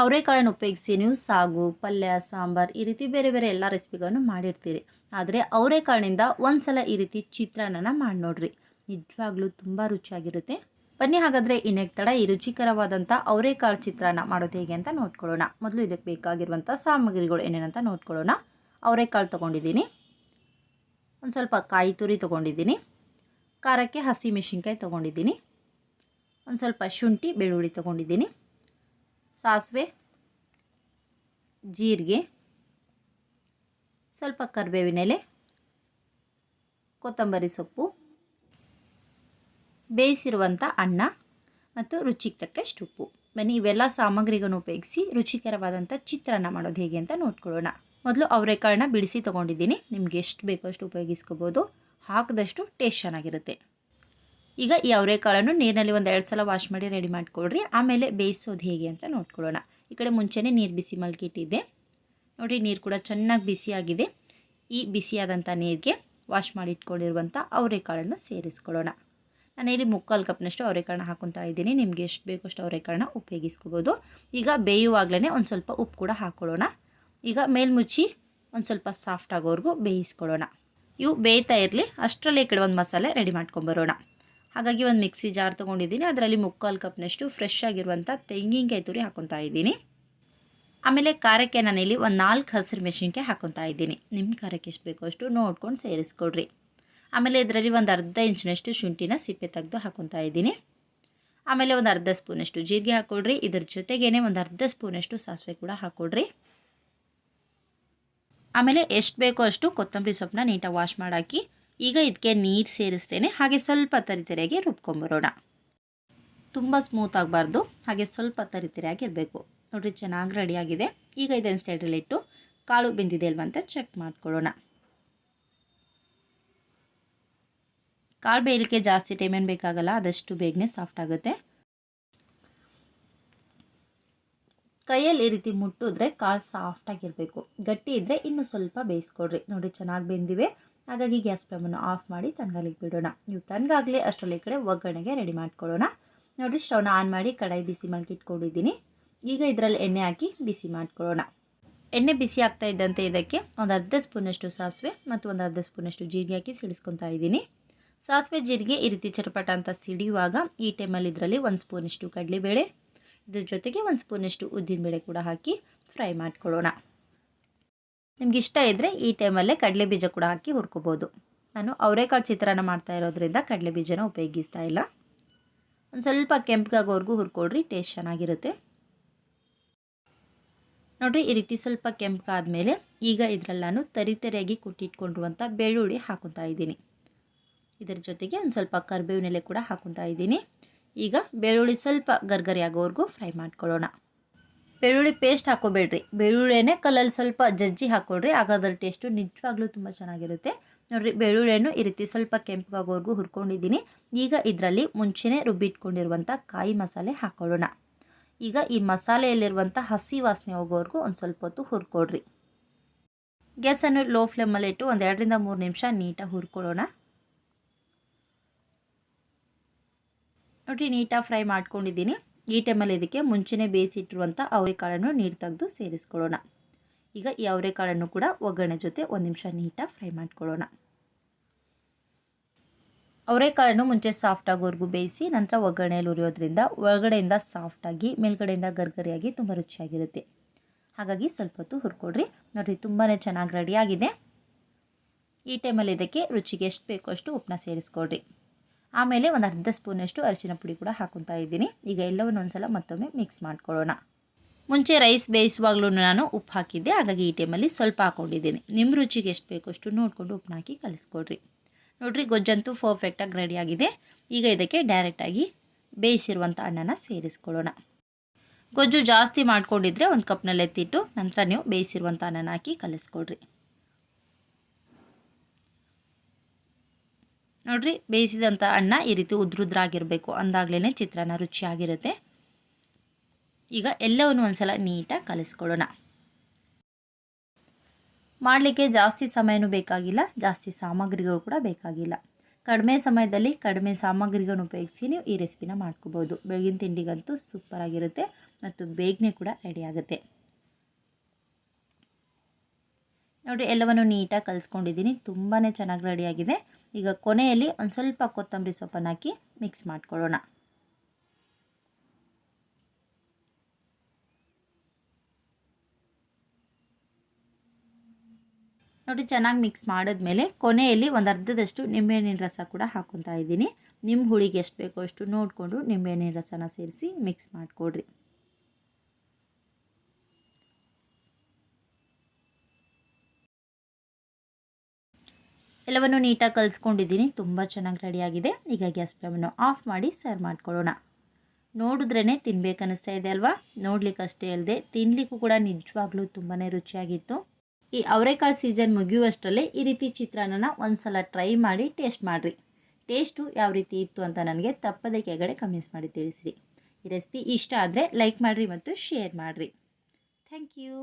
ಅವರೆಕಾಳನ್ನು ಉಪಯೋಗಿಸಿ ನೀವು ಸಾಗು, ಪಲ್ಯ, ಸಾಂಬಾರು ಈ ರೀತಿ ಬೇರೆ ಬೇರೆ ಎಲ್ಲ ರೆಸಿಪಿಗಳನ್ನು ಮಾಡಿರ್ತೀರಿ. ಆದರೆ ಅವರೆಕಾಳಿನಿಂದ ಒಂದು ಸಲ ಈ ರೀತಿ ಚಿತ್ರಾನ್ನನ ಮಾಡಿ ನೋಡಿರಿ, ನಿಜವಾಗ್ಲೂ ತುಂಬ ರುಚಿಯಾಗಿರುತ್ತೆ. ಬನ್ನಿ ಹಾಗಾದರೆ ಇನ್ನೇನು ತಡ, ಈ ರುಚಿಕರವಾದಂಥ ಅವರೆಕಾಳು ಚಿತ್ರಾನ್ನ ಮಾಡೋದು ಹೇಗೆ ಅಂತ ನೋಡ್ಕೊಳ್ಳೋಣ. ಮೊದಲು ಇದಕ್ಕೆ ಬೇಕಾಗಿರುವಂಥ ಸಾಮಗ್ರಿಗಳು ಏನೇನಂತ ನೋಡ್ಕೊಳ್ಳೋಣ. ಅವರೆಕಾಳು ತೊಗೊಂಡಿದ್ದೀನಿ, ಒಂದು ಸ್ವಲ್ಪ ಕಾಯಿ ತುರಿ ತೊಗೊಂಡಿದ್ದೀನಿ, ಖಾರಕ್ಕೆ ಹಸಿಮೆಣಸಿನ್ಕಾಯಿ ತೊಗೊಂಡಿದ್ದೀನಿ, ಒಂದು ಸ್ವಲ್ಪ ಶುಂಠಿ ಬೆಳ್ಳುಳ್ಳಿ ತೊಗೊಂಡಿದ್ದೀನಿ, ಸಾಸಿವೆ, ಜೀರಿಗೆ, ಸ್ವಲ್ಪ ಕರಿಬೇವಿನ ಎಲೆ, ಕೊತ್ತಂಬರಿ ಸೊಪ್ಪು, ಬೇಯಿಸಿರುವಂಥ ಅನ್ನ ಮತ್ತು ರುಚಿಗೆ ತಕ್ಕಷ್ಟು ಉಪ್ಪು. ಬನ್ನಿ ಇವೆಲ್ಲ ಸಾಮಗ್ರಿಗಳನ್ನು ಉಪಯೋಗಿಸಿ ರುಚಿಕರವಾದಂಥ ಚಿತ್ರಾನ್ನ ಮಾಡೋದು ಹೇಗೆ ಅಂತ ನೋಡ್ಕೊಳ್ಳೋಣ. ಮೊದಲು ಅವರೆಕಾಳನ್ನ ಬಿಡಿಸಿ ತೊಗೊಂಡಿದ್ದೀನಿ. ನಿಮ್ಗೆ ಎಷ್ಟು ಬೇಕೋ ಅಷ್ಟು ಉಪಯೋಗಿಸ್ಕೋಬೋದು, ಹಾಕಿದಷ್ಟು ಟೇಸ್ಟ್ ಚೆನ್ನಾಗಿರುತ್ತೆ. ಈಗ ಈ ಅವರೆಕಾಳನ್ನು ನೀರಿನಲ್ಲಿ ಒಂದು 2 ಸಲ ವಾಶ್ ಮಾಡಿ ರೆಡಿ ಮಾಡಿಕೊಡ್ರಿ. ಆಮೇಲೆ ಬೇಯಿಸೋದು ಹೇಗೆ ಅಂತ ನೋಡ್ಕೊಳ್ಳೋಣ. ಈ ಕಡೆ ಮುಂಚೆನೇ ನೀರು ಬಿಸಿ ಮಲ್ಕಿಟ್ಟಿದ್ದೆ ನೋಡಿ, ನೀರು ಕೂಡ ಚೆನ್ನಾಗಿ ಬಿಸಿಯಾಗಿದೆ. ಈ ಬಿಸಿಯಾದಂಥ ನೀರಿಗೆ ವಾಶ್ ಮಾಡಿ ಇಟ್ಕೊಂಡಿರುವಂಥ ಅವರೆಕಾಳನ್ನು ಸೇರಿಸ್ಕೊಳ್ಳೋಣ. ನಾನಿಲ್ಲಿ 3/4 ಕಪ್ನಷ್ಟು ಅವರೆಕಾಳನ್ನ ಹಾಕೊತಾ ಇದ್ದೀನಿ. ನಿಮಗೆ ಎಷ್ಟು ಬೇಕೋ ಅಷ್ಟು ಅವರೆಕಾಳನ್ನ ಉಪಯೋಗಿಸ್ಕೋಬೋದು. ಈಗ ಬೇಯುವಾಗಲೇ ಒಂದು ಸ್ವಲ್ಪ ಉಪ್ಪು ಕೂಡ ಹಾಕ್ಕೊಳ್ಳೋಣ. ಈಗ ಮೇಲ್ಮುಚ್ಚಿ ಒಂದು ಸ್ವಲ್ಪ ಸಾಫ್ಟ್ ಆಗೋವರೆಗೂ ಬೇಯಿಸ್ಕೊಳ್ಳೋಣ. ಇವು ಬೇಯ್ತಾ ಇರಲಿ, ಅಷ್ಟರಲ್ಲಿ ಈ ಕಡೆ ಒಂದು ಮಸಾಲೆ ರೆಡಿ ಮಾಡ್ಕೊಂಬರೋಣ. ಹಾಗಾಗಿ ಒಂದು ಮಿಕ್ಸಿ ಜಾರ್ ತೊಗೊಂಡಿದ್ದೀನಿ. ಅದರಲ್ಲಿ 3/4 ಕಪ್ನಷ್ಟು ಫ್ರೆಶ್ ಆಗಿರುವಂಥ ತೆಂಗಿನಕಾಯಿ ತುರಿ ಹಾಕ್ಕೊತಾ ಇದ್ದೀನಿ. ಆಮೇಲೆ ಖಾರಕ್ಕೆ ನಾನಿಲ್ಲಿ ಒಂದು 4 ಹಸಿರು ಮೆಣಸಿನ್ಕಾಯಿ ಹಾಕ್ಕೊತಾ ಇದ್ದೀನಿ. ನಿಮ್ಮ ಖಾರಕ್ಕೆ ಎಷ್ಟು ಬೇಕೋ ಅಷ್ಟು ನೋಡ್ಕೊಂಡು ಸೇರಿಸ್ಕೊಡ್ರಿ. ಆಮೇಲೆ ಇದರಲ್ಲಿ ಒಂದು ಅರ್ಧ ಇಂಚಿನಷ್ಟು ಶುಂಠಿನ ಸಿಪ್ಪೆ ತೆಗೆದು ಹಾಕ್ಕೊತಾ ಇದ್ದೀನಿ. ಆಮೇಲೆ ಒಂದು ಅರ್ಧ ಸ್ಪೂನಷ್ಟು ಜೀರಿಗೆ ಹಾಕ್ಕೊಡ್ರಿ. ಇದ್ರ ಜೊತೆಗೇ ಒಂದು ಅರ್ಧ ಸ್ಪೂನಷ್ಟು ಸಾಸಿವೆ ಕೂಡ ಹಾಕ್ಕೊಡ್ರಿ. ಆಮೇಲೆ ಎಷ್ಟು ಬೇಕೋ ಅಷ್ಟು ಕೊತ್ತಂಬರಿ ಸೊಪ್ಪನ್ನ ನೀಟಾಗಿ ವಾಶ್ ಮಾಡಾಕಿ ಈಗ ಇದಕ್ಕೆ ನೀರು ಸೇರಿಸ್ತೇನೆ. ಹಾಗೆ ಸ್ವಲ್ಪ ತರಿತರಿಯಾಗಿ ರುಬ್ಕೊಂಬರೋಣ. ತುಂಬ ಸ್ಮೂತ್ ಆಗಬಾರ್ದು, ಹಾಗೆ ಸ್ವಲ್ಪ ತರಿತರಿಯಾಗಿ ಇರಬೇಕು. ನೋಡಿರಿ ಚೆನ್ನಾಗಿ ರೆಡಿಯಾಗಿದೆ. ಈಗ ಇದನ್ನು ಸೈಡಲ್ಲಿಟ್ಟು ಕಾಳು ಬೆಂದಿದೆ ಅಲ್ವ ಅಂತ ಚೆಕ್ ಮಾಡ್ಕೊಳ್ಳೋಣ. ಕಾಳು ಬೇಯಲಿಕ್ಕೆ ಜಾಸ್ತಿ ಟೈಮ್ ಏನು ಬೇಕಾಗಲ್ಲ, ಆದಷ್ಟು ಬೇಗನೆ ಸಾಫ್ಟ್ ಆಗುತ್ತೆ. ಕೈಯಲ್ಲಿ ಈ ರೀತಿ ಮುಟ್ಟಿದ್ರೆ ಕಾಳು ಸಾಫ್ಟಾಗಿರಬೇಕು. ಗಟ್ಟಿ ಇದ್ದರೆ ಇನ್ನೂ ಸ್ವಲ್ಪ ಬೇಯಿಸ್ಕೊಡ್ರಿ. ನೋಡಿ ಚೆನ್ನಾಗಿ ಬೆಂದಿವೆ. ಹಾಗಾಗಿ ಗ್ಯಾಸ್ ಫ್ಲೇಮನ್ನು ಆಫ್ ಮಾಡಿ ತಣ್ಣಗಾಲಿಗೆ ಬಿಡೋಣ. ನೀವು ತಣ್ಣಗಾಗಲಿ ಅಷ್ಟರಲ್ಲಿ ಈ ಕಡೆ ಒಗ್ಗರಣೆಗೆ ರೆಡಿ ಮಾಡ್ಕೊಳ್ಳೋಣ. ನೋಡಿ ಸ್ಟವ್ನ ಆನ್ ಮಾಡಿ ಕಡಾಯಿ ಬಿಸಿ ಮಲ್ಕಿಟ್ಕೊಂಡಿದ್ದೀನಿ. ಈಗ ಇದರಲ್ಲಿ ಎಣ್ಣೆ ಹಾಕಿ ಬಿಸಿ ಮಾಡ್ಕೊಳ್ಳೋಣ. ಎಣ್ಣೆ ಬಿಸಿ ಆಗ್ತಾ ಇದ್ದಂತೆ ಇದಕ್ಕೆ ಒಂದು ಅರ್ಧ ಸ್ಪೂನಷ್ಟು ಸಾಸಿವೆ ಮತ್ತು ಒಂದು ಅರ್ಧ ಸ್ಪೂನಷ್ಟು ಜೀರಿಗೆ ಹಾಕಿ ಸಿಡಿಸ್ಕೊತಾ ಇದ್ದೀನಿ. ಸಾಸಿವೆ ಜೀರಿಗೆ ಈ ರೀತಿ ಚಟಪಟ ಅಂತ ಸಿಡಿಯುವಾಗ ಈ ಟೈಮಲ್ಲಿ ಇದರಲ್ಲಿ 1 ಸ್ಪೂನಷ್ಟು ಕಡಲೆಬೇಳೆ, ಇದ್ರ ಜೊತೆಗೆ 1 ಸ್ಪೂನಷ್ಟು ಉದ್ದಿನಬೇಳೆ ಕೂಡ ಹಾಕಿ ಫ್ರೈ ಮಾಡ್ಕೊಳ್ಳೋಣ. ನಿಮ್ಗೆ ಇಷ್ಟ ಇದ್ದರೆ ಈ ಟೈಮಲ್ಲೇ ಕಡಲೆ ಬೀಜ ಕೂಡ ಹಾಕಿ ಹುರ್ಕೋಬೋದು. ನಾನು ಅವರೆಕಾಳು ಚಿತ್ರಾನ್ನ ಮಾಡ್ತಾ ಇರೋದ್ರಿಂದ ಕಡಲೆ ಬೀಜನ ಉಪಯೋಗಿಸ್ತಾ ಇಲ್ಲ. ಒಂದು ಸ್ವಲ್ಪ ಕೆಂಪಗಾಗೋವರೆಗೂ ಹುರ್ಕೊಡ್ರಿ, ಟೇಸ್ಟ್ ಚೆನ್ನಾಗಿರುತ್ತೆ. ನೋಡಿರಿ ಈ ರೀತಿ ಸ್ವಲ್ಪ ಕೆಂಪಗಾದ್ಮೇಲೆ ಈಗ ಇದರಲ್ಲಿ ನಾನು ತರಿತರಿಯಾಗಿ ಕುಟ್ಟಿಟ್ಕೊಂಡಿರುವಂಥ ಬೆಳ್ಳುಳ್ಳಿ ಹಾಕೊತಾ ಇದ್ದೀನಿ. ಇದರ ಜೊತೆಗೆ ಒಂದು ಸ್ವಲ್ಪ ಕರಿಬೇವಿನ ಎಲೆ ಕೂಡ ಹಾಕೊತಾ ಇದ್ದೀನಿ. ಈಗ ಬೆಳ್ಳುಳ್ಳಿ ಸ್ವಲ್ಪ ಗರ್ಗರಿ ಆಗೋವರೆಗೂ ಫ್ರೈ ಮಾಡ್ಕೊಳ್ಳೋಣ. ಬೆಳ್ಳುಳ್ಳಿ ಪೇಸ್ಟ್ ಹಾಕೋಬೇಡ್ರಿ, ಬೆಳ್ಳುಳ್ಳಿನೇ ಕಲ್ಲಲ್ಲಿ ಸ್ವಲ್ಪ ಜಜ್ಜಿ ಹಾಕ್ಕೊಳ್ರಿ. ಆಗ ಅದರ ಟೇಸ್ಟು ನಿಜವಾಗ್ಲೂ ತುಂಬ ಚೆನ್ನಾಗಿರುತ್ತೆ. ನೋಡಿರಿ ಬೆಳ್ಳುಳ್ಳಿಯನ್ನು ಈ ರೀತಿ ಸ್ವಲ್ಪ ಕೆಂಪಗಾಗೋವರೆಗೂ ಹುರ್ಕೊಂಡಿದ್ದೀನಿ. ಈಗ ಇದರಲ್ಲಿ ಮುಂಚೆನೇ ರುಬ್ಬಿಟ್ಕೊಂಡಿರುವಂಥ ಕಾಯಿ ಮಸಾಲೆ ಹಾಕ್ಕೊಳ್ಳೋಣ. ಈಗ ಈ ಮಸಾಲೆಯಲ್ಲಿರುವಂಥ ಹಸಿ ವಾಸನೆ ಹೋಗೋವರೆಗೂ ಒಂದು ಸ್ವಲ್ಪ ಹೊತ್ತು ಹುರ್ಕೊಡ್ರಿ. ಗ್ಯಾಸನ್ನು ಲೋ ಫ್ಲೇಮಲ್ಲಿ ಇಟ್ಟು ಒಂದು 2 ರಿಂದ 3 ನಿಮಿಷ ನೀಟಾಗಿ ಹುರ್ಕೊಳ್ಳೋಣ. ನೋಡಿ ನೀಟಾಗಿ ಫ್ರೈ ಮಾಡ್ಕೊಂಡಿದ್ದೀನಿ. ಈ ಟೈಮಲ್ಲಿ ಇದಕ್ಕೆ ಮುಂಚೆನೇ ಬೇಯಿಸಿಟ್ಟಿರುವಂಥ ಅವರೆಕಾಳನ್ನು ನೀರು ತೆಗೆದು ಸೇರಿಸ್ಕೊಳ್ಳೋಣ. ಈಗ ಈ ಅವರೆಕಾಳನ್ನು ಕೂಡ ಒಗ್ಗರಣೆ ಜೊತೆ 1 ನಿಮಿಷ ನೀಟಾಗಿ ಫ್ರೈ ಮಾಡ್ಕೊಳ್ಳೋಣ. ಅವರೆಕಾಳನ್ನು ಮುಂಚೆ ಸಾಫ್ಟ್ ಆಗೋವರೆಗೂ ಬೇಯಿಸಿ ನಂತರ ಒಗ್ಗರಣೆಯಲ್ಲಿ ಹುರಿಯೋದ್ರಿಂದ ಒಳಗಡೆಯಿಂದ ಸಾಫ್ಟಾಗಿ ಮೇಲ್ಗಡೆಯಿಂದ ಗರ್ಗರಿಯಾಗಿ ತುಂಬ ರುಚಿಯಾಗಿರುತ್ತೆ. ಹಾಗಾಗಿ ಸ್ವಲ್ಪ ಹೊತ್ತು ಹುರ್ಕೊಡ್ರಿ. ನೋಡಿರಿ ತುಂಬಾ ಚೆನ್ನಾಗಿ ರೆಡಿಯಾಗಿದೆ. ಈ ಟೈಮಲ್ಲಿ ಇದಕ್ಕೆ ರುಚಿಗೆ ಎಷ್ಟು ಬೇಕೋ ಅಷ್ಟು ಉಪ್ಪನ್ನ ಸೇರಿಸ್ಕೊಡ್ರಿ. ಆಮೇಲೆ ಒಂದು ಅರ್ಧ ಸ್ಪೂನಷ್ಟು ಅರಿಶಿನ ಪುಡಿ ಕೂಡ ಹಾಕೊತಾ ಇದ್ದೀನಿ. ಈಗ ಎಲ್ಲವನ್ನು ಒಂದ್ಸಲ ಮತ್ತೊಮ್ಮೆ ಮಿಕ್ಸ್ ಮಾಡ್ಕೊಳ್ಳೋಣ. ಮುಂಚೆ ರೈಸ್ ಬೇಯಿಸುವಾಗಲೂ ನಾನು ಉಪ್ಪು ಹಾಕಿದ್ದೆ, ಹಾಗಾಗಿ ಈ ಟೈಮಲ್ಲಿ ಸ್ವಲ್ಪ ಹಾಕ್ಕೊಂಡಿದ್ದೀನಿ. ನಿಮ್ಮ ರುಚಿಗೆ ಎಷ್ಟು ಬೇಕೋ ಅಷ್ಟು ನೋಡಿಕೊಂಡು ಉಪ್ಪನ್ನ ಹಾಕಿ ಕಲಿಸ್ಕೊಡ್ರಿ. ನೋಡಿರಿ ಗೊಜ್ಜಂತೂ ಪರ್ಫೆಕ್ಟಾಗಿ ರೆಡಿಯಾಗಿದೆ. ಈಗ ಇದಕ್ಕೆ ಡೈರೆಕ್ಟಾಗಿ ಬೇಯಿಸಿರುವಂಥ ಅನ್ನನ ಸೇರಿಸ್ಕೊಳ್ಳೋಣ. ಗೊಜ್ಜು ಜಾಸ್ತಿ ಮಾಡ್ಕೊಂಡಿದ್ರೆ ಒಂದು ಕಪ್ನಲ್ಲಿ ಎತ್ತಿಟ್ಟು ನಂತರ ನೀವು ಬೇಯಿಸಿರುವಂಥ ಅನ್ನನ ಹಾಕಿ ಕಲಿಸ್ಕೊಡ್ರಿ. ನೋಡಿರಿ ಬೇಯಿಸಿದಂಥ ಅನ್ನ ಈ ರೀತಿ ಉದ್ರುದ್ರಾಗಿರಬೇಕು, ಅಂದಾಗಲೇ ಚಿತ್ರಾನ್ನ ರುಚಿಯಾಗಿರುತ್ತೆ. ಈಗ ಎಲ್ಲವನ್ನು ಒಂದು ಸಲ ನೀಟಾಗಿ ಕಲಿಸ್ಕೊಳ್ಳೋಣ. ಮಾಡಲಿಕ್ಕೆ ಜಾಸ್ತಿ ಸಮಯನೂ ಬೇಕಾಗಿಲ್ಲ, ಜಾಸ್ತಿ ಸಾಮಗ್ರಿಗಳು ಕೂಡ ಬೇಕಾಗಿಲ್ಲ. ಕಡಿಮೆ ಸಮಯದಲ್ಲಿ ಕಡಿಮೆ ಸಾಮಗ್ರಿಗಳನ್ನು ಉಪಯೋಗಿಸಿ ನೀವು ಈ ರೆಸಿಪಿನ ಮಾಡ್ಕೋಬೋದು. ಬೆಳಗಿನ ತಿಂಡಿಗಂತೂ ಸೂಪರಾಗಿರುತ್ತೆ. ಮತ್ತು ಬೇಗನೆ ಕೂಡ ರೆಡಿ ಆಗುತ್ತೆ. ನೋಡಿ ಎಲ್ಲವನ್ನು ನೀಟಾಗಿ ಕಲಿಸ್ಕೊಂಡಿದ್ದೀನಿ. ತುಂಬಾ ಚೆನ್ನಾಗಿ ರೆಡಿಯಾಗಿದೆ. ಈಗ ಕೊನೆಯಲ್ಲಿ ಒಂದು ಸ್ವಲ್ಪ ಕೊತ್ತಂಬರಿ ಸೊಪ್ಪನ್ನು ಹಾಕಿ ಮಿಕ್ಸ್ ಮಾಡ್ಕೊಳ್ಳೋಣ. ನೋಡಿ ಚೆನ್ನಾಗಿ ಮಿಕ್ಸ್ ಮಾಡಿದ್ಮೇಲೆ ಕೊನೆಯಲ್ಲಿ ಒಂದು ಅರ್ಧದಷ್ಟು ನಿಂಬೆಹಣ್ಣಿನ ರಸ ಕೂಡ ಹಾಕ್ಕೊತಾ ಇದ್ದೀನಿ. ನಿಮ್ಮ ಹುಳಿಗೆ ಎಷ್ಟು ಬೇಕೋ ಅಷ್ಟು ನೋಡಿಕೊಂಡು ನಿಂಬೆಹಣ್ಣಿನ ರಸನ ಸೇರಿಸಿ ಮಿಕ್ಸ್ ಮಾಡಿಕೊಡ್ರಿ. ಎಲ್ಲವನ್ನು ನೀಟಾಗಿ ಕಲಿಸ್ಕೊಂಡಿದ್ದೀನಿ. ತುಂಬ ಚೆನ್ನಾಗಿ ರೆಡಿಯಾಗಿದೆ. ಈಗ ಗ್ಯಾಸ್ ಫ್ಲೇಮನ್ನು ಆಫ್ ಮಾಡಿ ಸರ್ವ್ ಮಾಡ್ಕೊಳ್ಳೋಣ. ನೋಡಿದ್ರೇ ತಿನ್ಬೇಕನ್ನಿಸ್ತಾ ಇದೆ ಅಲ್ವಾ? ನೋಡ್ಲಿಕ್ಕೆ ಅಷ್ಟೇ ಅಲ್ಲದೆ ತಿನ್ನಲಿಕ್ಕೂ ಕೂಡ ನಿಜವಾಗ್ಲೂ ತುಂಬಾ ರುಚಿಯಾಗಿತ್ತು. ಈ ಅವರೆಕಾಳು ಸೀಸನ್ ಮುಗಿಯುವಷ್ಟರಲ್ಲೇ ಈ ರೀತಿ ಚಿತ್ರಾನ್ನನ ಒಂದು ಸಲ ಟ್ರೈ ಮಾಡಿ ಟೇಸ್ಟ್ ಮಾಡಿರಿ. ಟೇಸ್ಟು ಯಾವ ರೀತಿ ಇತ್ತು ಅಂತ ನನಗೆ ತಪ್ಪದೆ ಕೆಳಗಡೆ ಕಮೆಂಟ್ಸ್ ಮಾಡಿ ತಿಳಿಸಿರಿ. ಈ ರೆಸಿಪಿ ಇಷ್ಟ ಆದರೆ ಲೈಕ್ ಮಾಡಿರಿ ಮತ್ತು ಶೇರ್ ಮಾಡಿರಿ. Thank you.